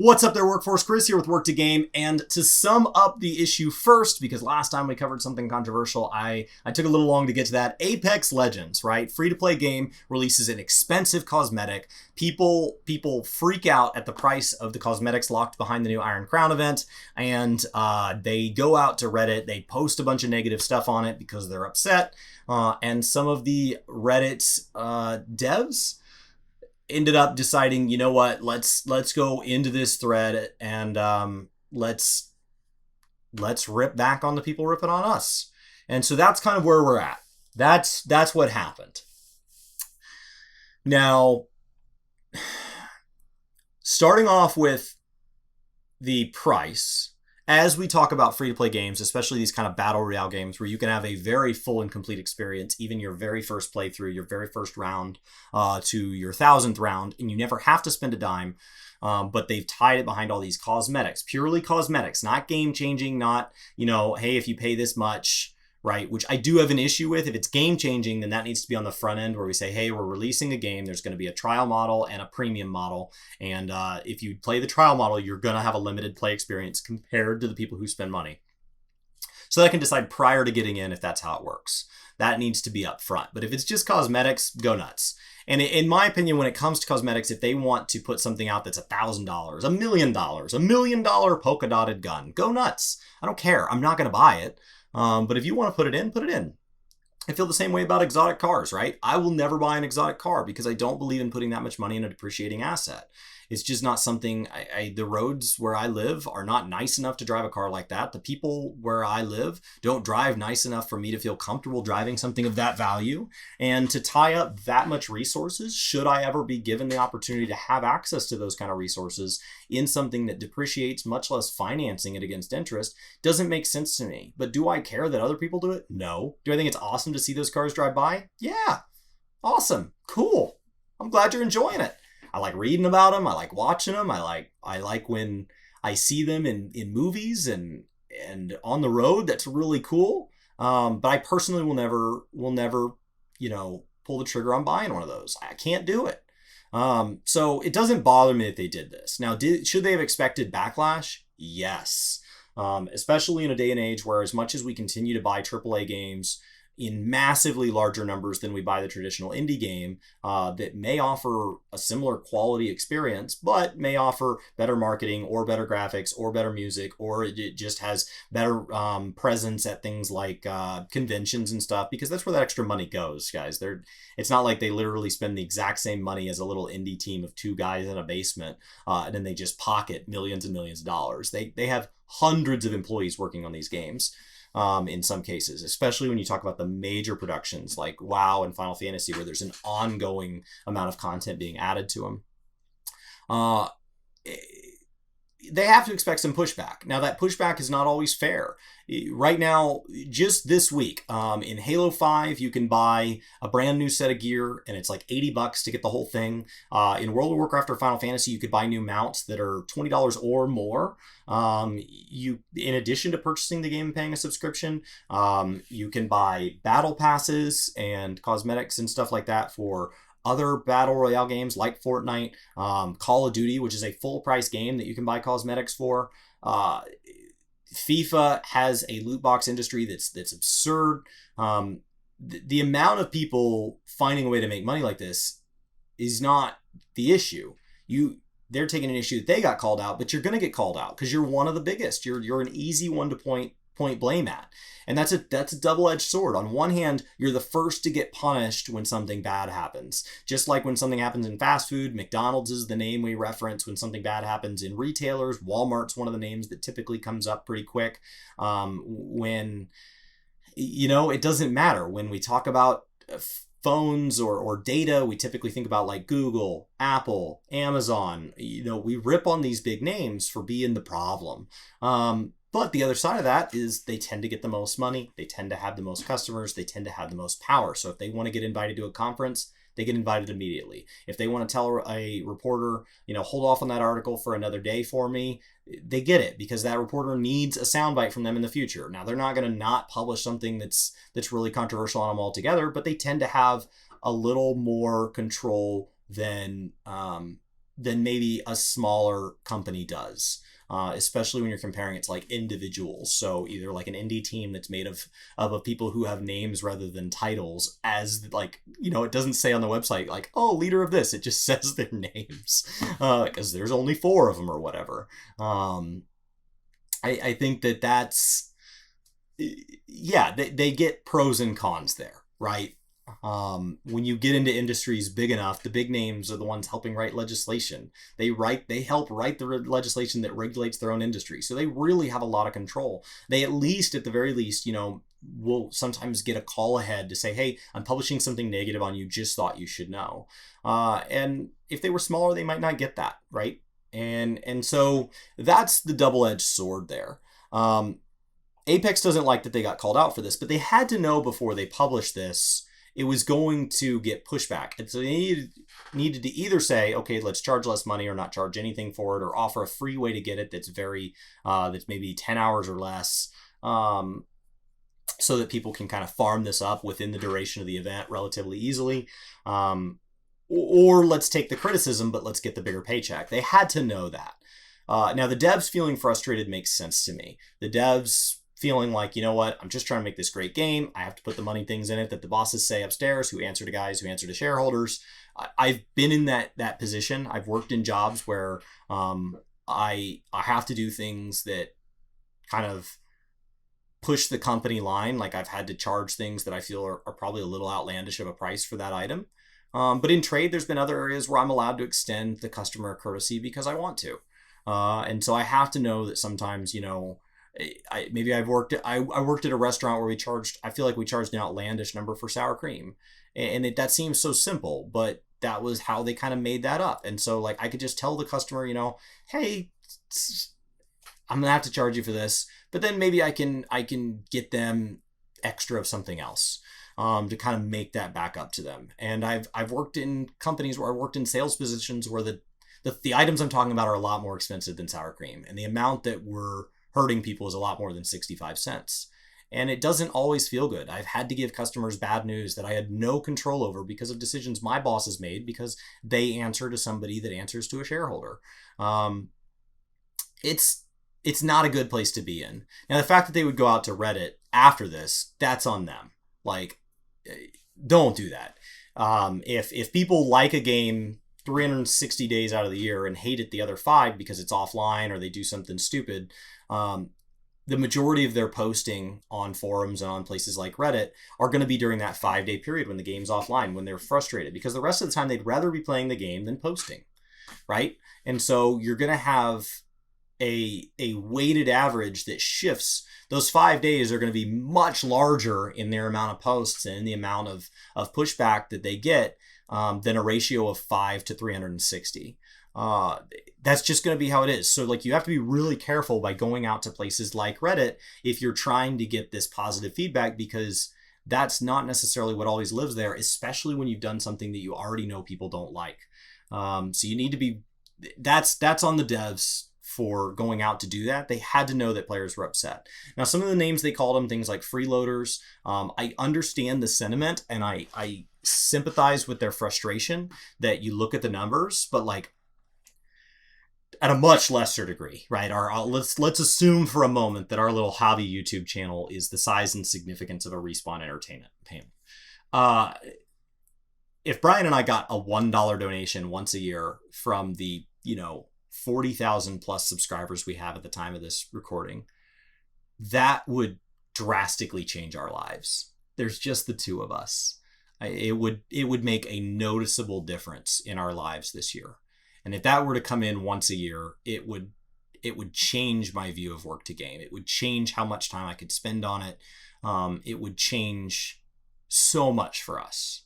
What's up there, Workforce? Chris here with Work to Game, and to sum up the issue first, because last time we covered something controversial, I took a little long to get to that. Apex Legends, right? Free-to-play game releases an expensive cosmetic. People freak out at the price of the cosmetics locked behind the new Iron Crown event, and they go out to Reddit, they post a bunch of negative stuff on it because they're upset, and some of the Reddit devs ended up deciding, you know what, let's go into this thread and let's rip back on the people ripping on us. And so that's kind of where we're at. That's what happened. Now, starting off with the price, as we talk about free-to-play games, especially these kind of battle royale games where you can have a very full and complete experience, even your very first playthrough, your very first round to your 1000th round, and you never have to spend a dime, but they've tied it behind all these cosmetics, purely cosmetics, not game-changing, not, hey, if you pay this much, right, which I do have an issue with. If it's game-changing, then that needs to be on the front end where we say, hey, we're releasing a game. There's going to be a trial model and a premium model. And if you play the trial model, you're going to have a limited play experience compared to the people who spend money. So I can decide prior to getting in if that's how it works. That needs to be up front. But if it's just cosmetics, go nuts. And in my opinion, when it comes to cosmetics, if they want to put something out that's $1,000, $1 million, $1 million polka dotted gun, go nuts. I don't care. I'm not going to buy it. But if you want to put it in, put it in. I feel the same way about exotic cars, right? I will never buy an exotic car because I don't believe in putting that much money in a depreciating asset. It's just not something, the roads where I live are not nice enough to drive a car like that. The people where I live don't drive nice enough for me to feel comfortable driving something of that value. And to tie up that much resources, should I ever be given the opportunity to have access to those kind of resources in something that depreciates, much less financing it against interest, doesn't make sense to me. But do I care that other people do it? No. Do I think it's awesome to see those cars drive by? Yeah. Awesome. Cool. I'm glad you're enjoying it. I like reading about them. I like watching them. I like when I see them in movies and on the road. That's really cool. But I personally will never, pull the trigger on buying one of those. I can't do it. So it doesn't bother me that they did this. Now, should they have expected backlash? Yes. Especially in a day and age where, as much as we continue to buy AAA games in massively larger numbers than we buy the traditional indie game, that may offer a similar quality experience, but may offer better marketing or better graphics or better music, or it just has better presence at things like conventions and stuff, because that's where that extra money goes, guys. It's not like they literally spend the exact same money as a little indie team of 2 guys in a basement, and then they just pocket millions and millions of dollars. They have hundreds of employees working on these games. In some cases, especially when you talk about the major productions like WoW and Final Fantasy, where there's an ongoing amount of content being added to them. They have to expect some pushback. Now, that pushback is not always fair. Right now, just this week, in Halo 5, you can buy a brand new set of gear, and it's like $80 to get the whole thing. In World of Warcraft or Final Fantasy, you could buy new mounts that are $20 or more. In addition to purchasing the game and paying a subscription, you can buy battle passes and cosmetics and stuff like that for other battle royale games like Fortnite, Call of Duty, which is a full price game that you can buy cosmetics for. FIFA has a loot box industry that's absurd. The amount of people finding a way to make money like this is not the issue. They're taking an issue that they got called out, but you're going to get called out because you're one of the biggest. You're an easy one to point blame at. And that's a double-edged sword. On one hand, you're the first to get punished when something bad happens. Just like when something happens in fast food, McDonald's is the name we reference when something bad happens in retailers. Walmart's one of the names that typically comes up pretty quick. When, it doesn't matter. When we talk about phones or data, we typically think about like Google, Apple, Amazon. We rip on these big names for being the problem. But the other side of that is they tend to get the most money. They tend to have the most customers. They tend to have the most power. So if they want to get invited to a conference, they get invited immediately. If they want to tell a reporter, hold off on that article for another day for me, they get it because that reporter needs a soundbite from them in the future. Now, they're not going to not publish something that's really controversial on them altogether, but they tend to have a little more control than than maybe a smaller company does. Especially when you're comparing it to like individuals. So either like an indie team that's made of people who have names rather than titles, as like, it doesn't say on the website like, oh, leader of this. It just says their names because there's only 4 of them or whatever. I think that's, yeah, they get pros and cons there, right? When you get into industries big enough, the big names are the ones helping write legislation. They help write the legislation that regulates their own industry. So they really have a lot of control. They at the very least, will sometimes get a call ahead to say, hey, I'm publishing something negative on you, just thought you should know. And if they were smaller, they might not get that, right? And so that's the double-edged sword there. Apex doesn't like that they got called out for this, but they had to know before they published this it was going to get pushback. And so they needed to either say, okay, let's charge less money or not charge anything for it, or offer a free way to get it that's that's maybe 10 hours or less, so that people can kind of farm this up within the duration of the event relatively easily. Or let's take the criticism, but let's get the bigger paycheck. They had to know that. Now, the devs feeling frustrated makes sense to me. The devs feeling like, you know what, I'm just trying to make this great game. I have to put the money things in it that the bosses say upstairs, who answer to guys, who answer to shareholders. I've been in that position. I've worked in jobs where I have to do things that kind of push the company line. Like I've had to charge things that I feel are probably a little outlandish of a price for that item. But in trade, there's been other areas where I'm allowed to extend the customer courtesy because I want to. And so I have to know that sometimes, I worked at a restaurant where I feel like we charged an outlandish number for sour cream. And that seems so simple, but that was how they kind of made that up. And so like I could just tell the customer, hey, I'm gonna have to charge you for this, but then maybe I can get them extra of something else. To kind of make that back up to them. And I've worked in companies where I worked in sales positions where the items I'm talking about are a lot more expensive than sour cream, and the amount that we're hurting people is a lot more than 65 cents. And it doesn't always feel good. I've had to give customers bad news that I had no control over because of decisions my bosses made because they answer to somebody that answers to a shareholder. It's not a good place to be in. Now, the fact that they would go out to Reddit after this, that's on them. Like, don't do that. If people like a game 360 days out of the year and hate it the other 5 because it's offline or they do something stupid, the majority of their posting on forums and on places like Reddit are going to be during that 5-day period when the game's offline, when they're frustrated, because the rest of the time they'd rather be playing the game than posting, right? And so you're going to have a weighted average that shifts. Those 5 days are going to be much larger in their amount of posts and in the amount of pushback that they get than a ratio of 5 to 360. That's just going to be how it is. So like you have to be really careful by going out to places like Reddit if you're trying to get this positive feedback, because that's not necessarily what always lives there, especially when you've done something that you already know people don't like. So you need to be, that's on the devs for going out to do that. They had to know that players were upset. Now, some of the names they called them, things like freeloaders, I understand the sentiment and I sympathize with their frustration that you look at the numbers, but like at a much lesser degree, right? Let's assume for a moment that our little hobby YouTube channel is the size and significance of a Respawn Entertainment panel. If Brian and I got a $1 donation once a year from the 40,000 plus subscribers we have at the time of this recording, that would drastically change our lives. There's just the 2 of us. It would make a noticeable difference in our lives this year. And if that were to come in once a year, it would change my view of Work to Game. It would change how much time I could spend on it. It would change so much for us.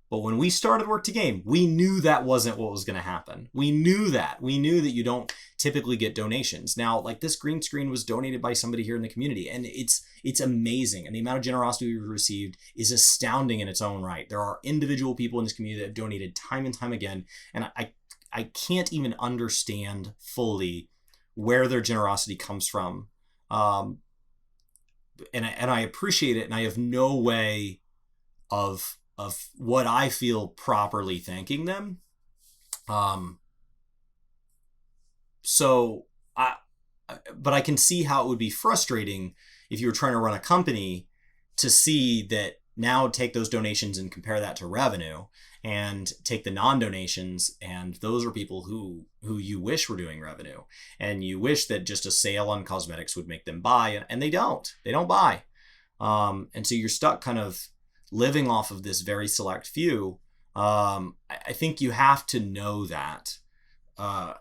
But when we started Work to Game, we knew that wasn't what was going to happen. We knew that. We knew that you don't typically get donations. Now, like this green screen was donated by somebody here in the community, and it's amazing. And the amount of generosity we've received is astounding in its own right. There are individual people in this community that have donated time and time again, and I can't even understand fully where their generosity comes from. And I appreciate it, and I have no way of what I feel properly thanking them. So I, but I can see how it would be frustrating if you were trying to run a company to see that now take those donations and compare that to revenue and take the non-donations, and those are people who you wish were doing revenue, and you wish that just a sale on cosmetics would make them buy, and they don't buy. And so you're stuck kind of living off of this very select few. I think you have to know that, uh,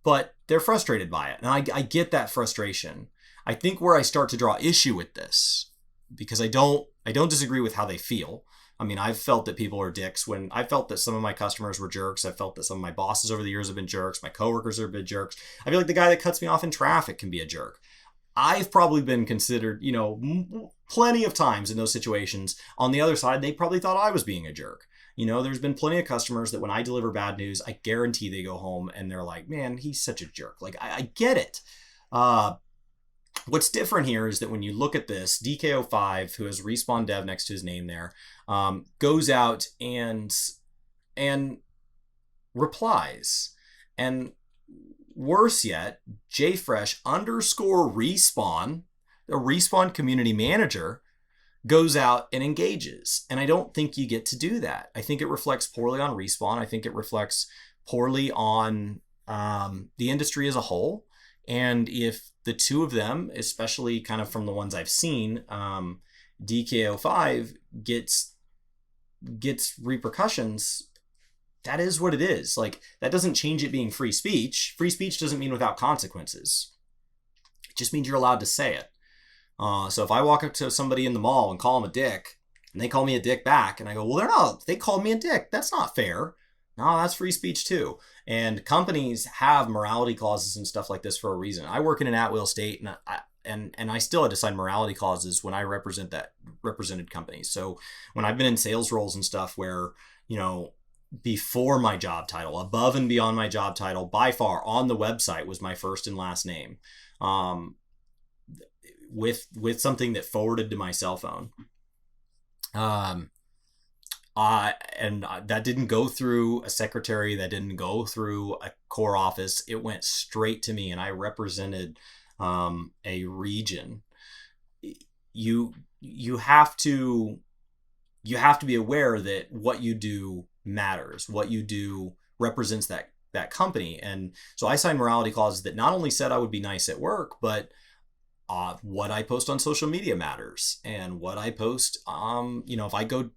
but they're frustrated by it, and I get that frustration. I think where I start to draw issue with this, because I don't disagree with how they feel. I mean, I've felt that people are dicks when I felt that some of my customers were jerks. I felt that some of my bosses over the years have been jerks. My coworkers have been jerks. I feel like the guy that cuts me off in traffic can be a jerk. I've probably been considered, plenty of times in those situations. On the other side, they probably thought I was being a jerk. There's been plenty of customers that when I deliver bad news, I guarantee they go home and they're like, man, he's such a jerk. Like, I get it. Uh, what's different here is that when you look at this, DKO5, who has Respawn Dev next to his name there, goes out and replies. And worse yet, JFresh underscore Respawn, the Respawn community manager, goes out and engages. And I don't think you get to do that. I think it reflects poorly on Respawn. I think it reflects poorly on the industry as a whole. And if the two of them, especially kind of from the ones I've seen, DKO5 gets repercussions, that is what it is. Like, that doesn't change it being free speech. Free speech doesn't mean without consequences. It just means you're allowed to say it. So if I walk up to somebody in the mall and call them a dick, and they call me a dick back, and I go, well, they called me a dick. That's not fair. No, that's free speech too. And companies have morality clauses and stuff like this for a reason. I work in an at-will state, and I still had to sign morality clauses when I represented companies. So when I've been in sales roles and stuff where, before my job title, above and beyond my job title, by far on the website was my first and last name, with something that forwarded to my cell phone. And that didn't go through a secretary, that didn't go through a core office. It went straight to me, and I represented a region. You have to be aware that what you do matters. What you do represents that company. And so I signed morality clauses that not only said I would be nice at work, but what I post on social media matters, and what I post, if I go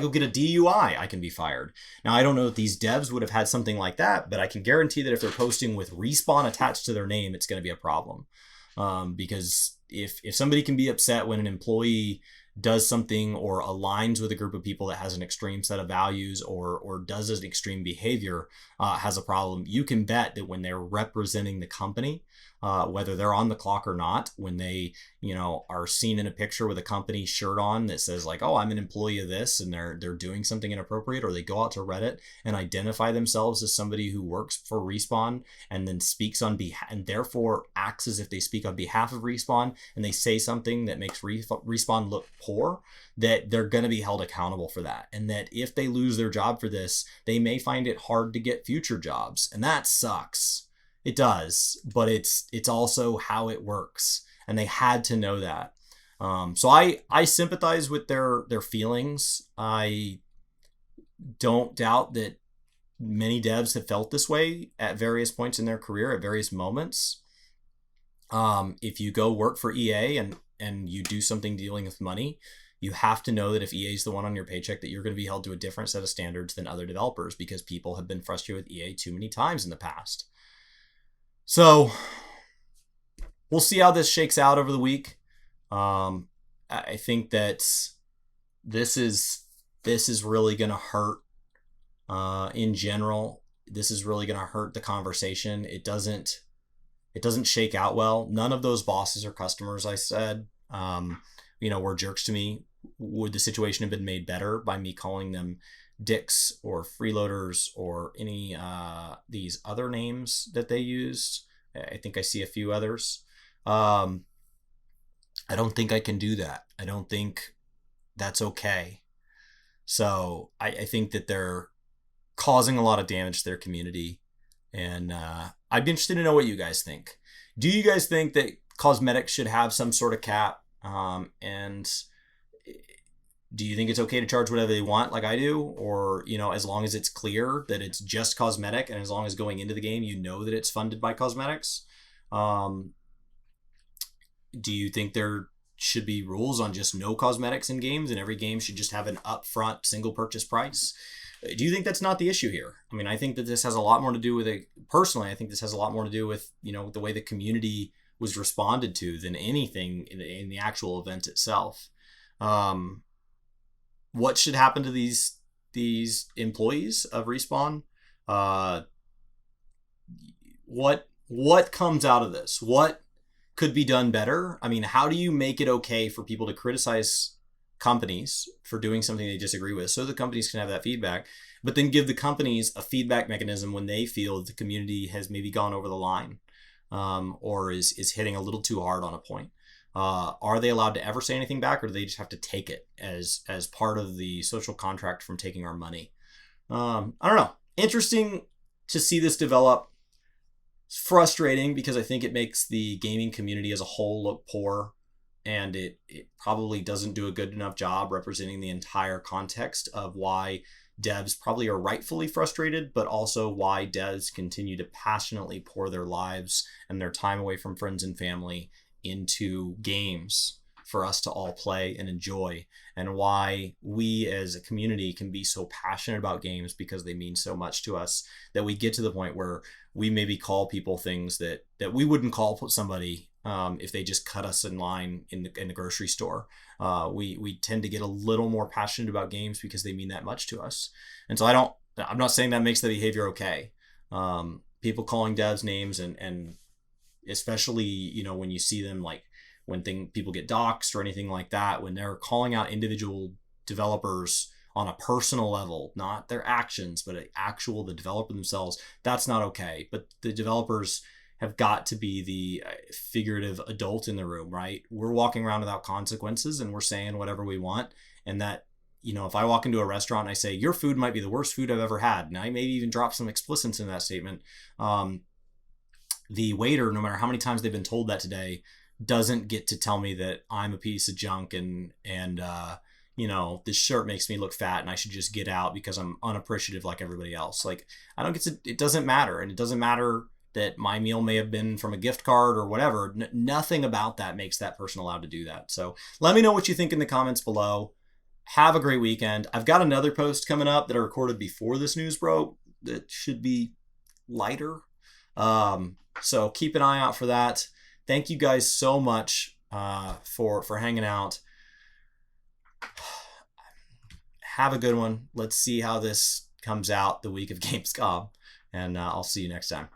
get a DUI, I can be fired. Now, I don't know if these devs would have had something like that, but I can guarantee that if they're posting with Respawn attached to their name, it's going to be a problem. Because if somebody can be upset when an employee does something or aligns with a group of people that has an extreme set of values, or does an extreme behavior, has a problem, you can bet that when they're representing the company, whether they're on the clock or not, when they, are seen in a picture with a company shirt on that says like, oh, I'm an employee of this, and they're doing something inappropriate, or they go out to Reddit and identify themselves as somebody who works for Respawn and then speaks on behalf, and therefore acts as if they speak on behalf of Respawn, and they say something that makes Respawn look poor, that they're going to be held accountable for that. And that if they lose their job for this, they may find it hard to get future jobs. And that sucks. It does, but it's also how it works, and they had to know that. So I sympathize with their feelings. I don't doubt that many devs have felt this way at various points in their career, at various moments. If you go work for EA and you do something dealing with money, you have to know that if EA is the one on your paycheck, that you're going to be held to a different set of standards than other developers, because people have been frustrated with EA too many times in the past. So we'll see how this shakes out over the week. I think that this is really going to hurt. In general, this is really going to hurt the conversation. It doesn't shake out well. None of those bosses or customers I said, were jerks to me. Would the situation have been made better by me calling them dicks or freeloaders or any these other names that they used? I think I see a few others. I don't think I can do that. I don't think that's okay. So I think that they're causing a lot of damage to their community. And I'd be interested to know what you guys think. Do you guys think that cosmetics should have some sort of cap? And do you think it's okay to charge whatever they want, like I do, or as long as it's clear that it's just cosmetic, and as long as going into the game you know that it's funded by cosmetics? Um, do you think there should be rules on just no cosmetics in games, and every game should just have an upfront single purchase price? Do you think that's not the issue here? I mean, I think that this has a lot more to do with it. Personally, I think this has a lot more to do with the way the community was responded to than anything in the actual event itself. Um, what should happen to these employees of Respawn? Uh, what comes out of this? What could be done better? I mean, how do you make it okay for people to criticize companies for doing something they disagree with, so the companies can have that feedback, but then give the companies a feedback mechanism when they feel that the community has maybe gone over the line, or is hitting a little too hard on a point? Are they allowed to ever say anything back, or do they just have to take it as part of the social contract from taking our money? I don't know. Interesting to see this develop. It's frustrating because I think it makes the gaming community as a whole look poor, and it probably doesn't do a good enough job representing the entire context of why devs probably are rightfully frustrated, but also why devs continue to passionately pour their lives and their time away from friends and family into games for us to all play and enjoy, and why we as a community can be so passionate about games because they mean so much to us, that we get to the point where we maybe call people things that we wouldn't call somebody if they just cut us in line in the grocery store. We tend to get a little more passionate about games because they mean that much to us. And so I'm not saying that makes the behavior okay. People calling devs names, and especially when you see them, like when people get doxxed or anything like that, when they're calling out individual developers on a personal level, not their actions, but the developer themselves, that's not okay. But the developers have got to be the figurative adult in the room, right? We're walking around without consequences and we're saying whatever we want. And that, if I walk into a restaurant and I say, your food might be the worst food I've ever had, and I maybe even drop some explicits in that statement, the waiter, no matter how many times they've been told that today, doesn't get to tell me that I'm a piece of junk and this shirt makes me look fat and I should just get out because I'm unappreciative like everybody else. Like, I don't get to, it doesn't matter. And it doesn't matter that my meal may have been from a gift card or whatever. Nothing about that makes that person allowed to do that. So let me know what you think in the comments below. Have a great weekend. I've got another post coming up that I recorded before this news broke that should be lighter. So keep an eye out for that. Thank you guys so much for hanging out. Have a good one. Let's see how this comes out the week of Gamescom, and I'll see you next time.